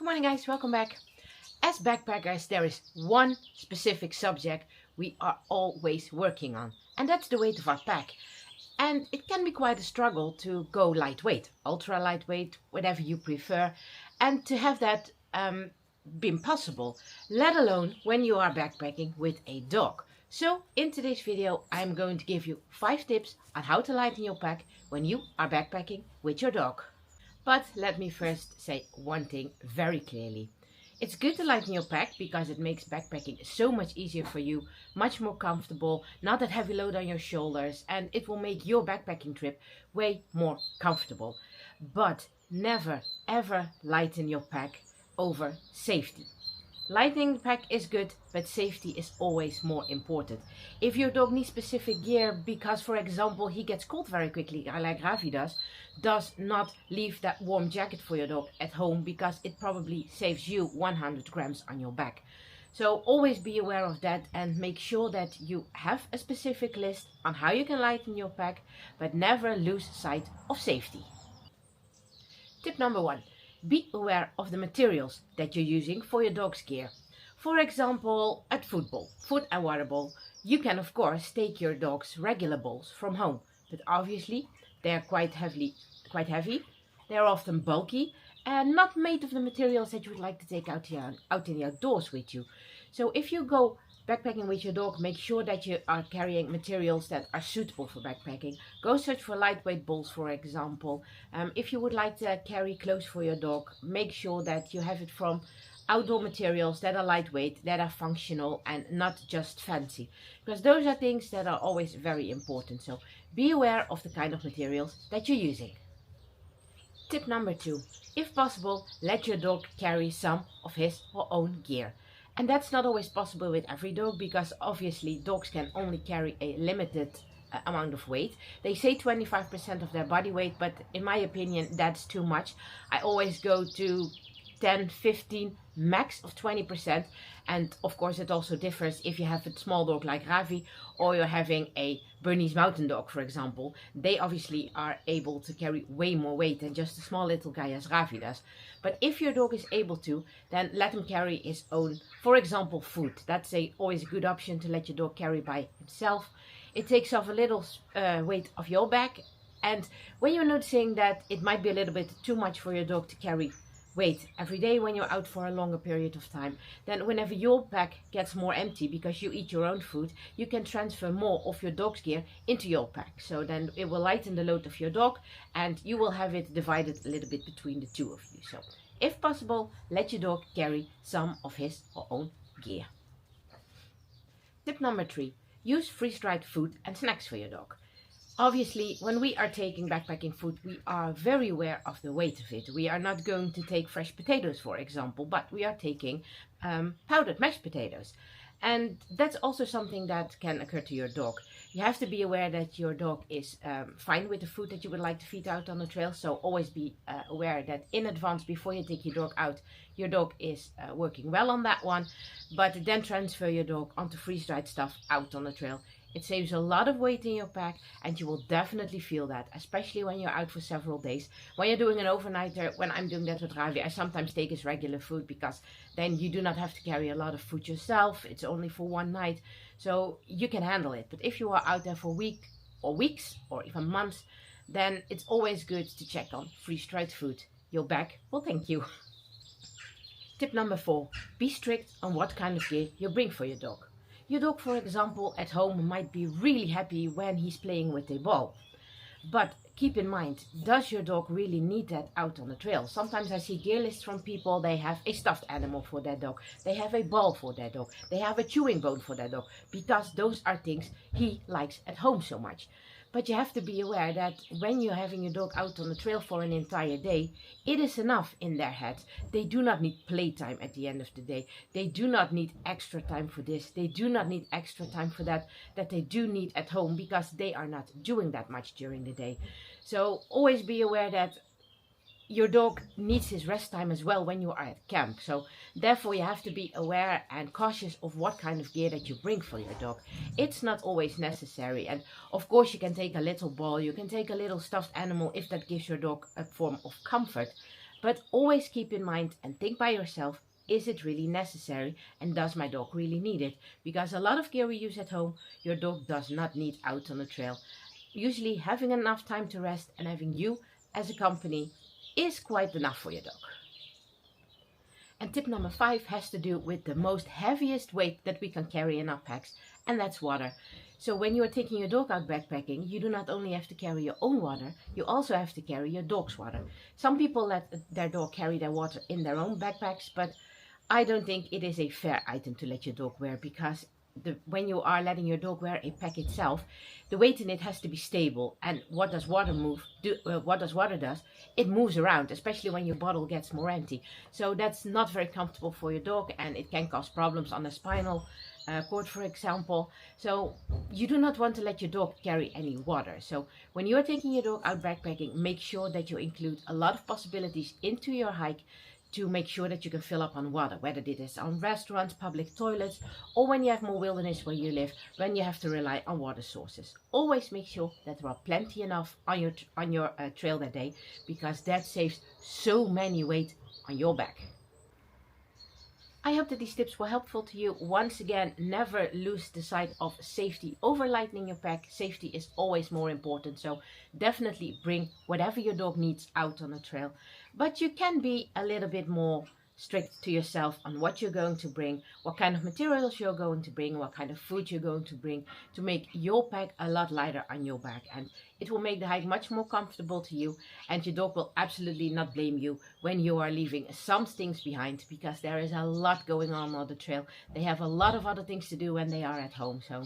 Good morning guys, welcome back. As backpackers, there is one specific subject we are always working on, and that's the weight of our pack. And it can be quite a struggle to go lightweight, ultra lightweight, whatever you prefer, and to have that been possible, let alone when you are backpacking with a dog. So in today's video, I'm going to give you 5 tips on how to lighten your pack when you are backpacking with your dog. But let me first say one thing very clearly. It's good to lighten your pack because it makes backpacking so much easier for you, much more comfortable, not that heavy load on your shoulders, and it will make your backpacking trip way more comfortable. But never ever lighten your pack over safety. Lightening the pack is good, but safety is always more important. If your dog needs specific gear because, for example, he gets cold very quickly, like Ravi does not leave that warm jacket for your dog at home because it probably saves you 100 grams on your back. So always be aware of that and make sure that you have a specific list on how you can lighten your pack, but never lose sight of safety. Tip number 1. Be aware of the materials that you're using for your dog's gear. For example, at football, food and water bowl, you can of course take your dog's regular bowls from home, but obviously they are quite heavy. They are often bulky and not made of the materials that you would like to take out in the outdoors with you. So if you go backpacking with your dog, make sure that you are carrying materials that are suitable for backpacking. Go search for lightweight bowls, for example. If you would like to carry clothes for your dog, make sure that you have it from outdoor materials that are lightweight, that are functional and not just fancy, because those are things that are always very important. So be aware of the kind of materials that you're using. Tip number 2. If possible, let your dog carry some of his or own gear. And that's not always possible with every dog because obviously dogs can only carry a limited amount of weight. They say 25% of their body weight, but in my opinion that's too much. I always go to 10, 15, max of 20%. And of course it also differs if you have a small dog like Ravi or you're having a Bernese mountain dog, for example. They obviously are able to carry way more weight than just a small little guy as Ravi does. But if your dog is able to, then let him carry his own, for example, food. That's always a good option to let your dog carry by himself. It takes off a little weight off your back. And when you're noticing that it might be a little bit too much for your dog to carry weight every day when you're out for a longer period of time, then whenever your pack gets more empty because you eat your own food, you can transfer more of your dog's gear into your pack. So then it will lighten the load of your dog and you will have it divided a little bit between the two of you. So if possible, let your dog carry some of his or own gear. Tip number 3. Use freeze-dried food and snacks for your dog. Obviously, when we are taking backpacking food, we are very aware of the weight of it. We are not going to take fresh potatoes, for example, but we are taking powdered mashed potatoes. And that's also something that can occur to your dog. You have to be aware that your dog is fine with the food that you would like to feed out on the trail. So always be aware that in advance, before you take your dog out, your dog is working well on that one. But then transfer your dog onto freeze-dried stuff out on the trail. It saves a lot of weight in your pack and you will definitely feel that, especially when you're out for several days. When you're doing an overnighter, when I'm doing that with Ravi, I sometimes take his regular food because then you do not have to carry a lot of food yourself. It's only for one night, so you can handle it. But if you are out there for a week or weeks or even months, then it's always good to check on freeze-dried food. Your bag will thank you. Tip number 4. Be strict on what kind of gear you bring for your dog. Your dog, for example, at home might be really happy when he's playing with a ball. But keep in mind, does your dog really need that out on the trail? Sometimes I see gear lists from people, they have a stuffed animal for their dog. They have a ball for their dog. They have a chewing bone for their dog. Because those are things he likes at home so much. But you have to be aware that when you're having your dog out on the trail for an entire day, it is enough in their head. They do not need playtime at the end of the day. They do not need extra time for this. They do not need extra time for that they do need at home because they are not doing that much during the day. So always be aware that your dog needs his rest time as well when you are at camp. So therefore you have to be aware and cautious of what kind of gear that you bring for your dog. It's not always necessary. And of course you can take a little ball, you can take a little stuffed animal if that gives your dog a form of comfort. But always keep in mind and think by yourself, is it really necessary and does my dog really need it? Because a lot of gear we use at home, your dog does not need out on the trail. Usually having enough time to rest and having you as a company is quite enough for your dog. And tip number 5 has to do with the most heaviest weight that we can carry in our packs, and that's water. So when you are taking your dog out backpacking, you do not only have to carry your own water, you also have to carry your dog's water. Some people let their dog carry their water in their own backpacks, but I don't think it is a fair item to let your dog wear, because when you are letting your dog wear a pack itself, the weight in it has to be stable. And what does water do? It moves around, especially when your bottle gets more empty. So that's not very comfortable for your dog, and it can cause problems on the spinal cord, for example. So you do not want to let your dog carry any water. So when you are taking your dog out backpacking, make sure that you include a lot of possibilities into your hike to make sure that you can fill up on water, whether it is on restaurants, public toilets, or when you have more wilderness where you live, when you have to rely on water sources. Always make sure that there are plenty enough on your trail that day, because that saves so many weight on your back. I hope that these tips were helpful to you. Once again, never lose the sight of safety over lightening your pack. Safety is always more important, so definitely bring whatever your dog needs out on the trail. But you can be a little bit more strict to yourself on what you're going to bring, what kind of materials you're going to bring, what kind of food you're going to bring, to make your pack a lot lighter on your back. And it will make the hike much more comfortable to you, and your dog will absolutely not blame you when you are leaving some things behind, because there is a lot going on the trail. They have a lot of other things to do when they are at home, so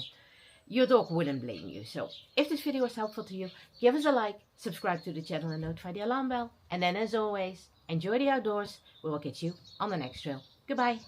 your dog wouldn't blame you. So if this video was helpful to you, give us a like, subscribe to the channel and notify the alarm bell. And then, as always, enjoy the outdoors. We will catch you on the next trail. Goodbye.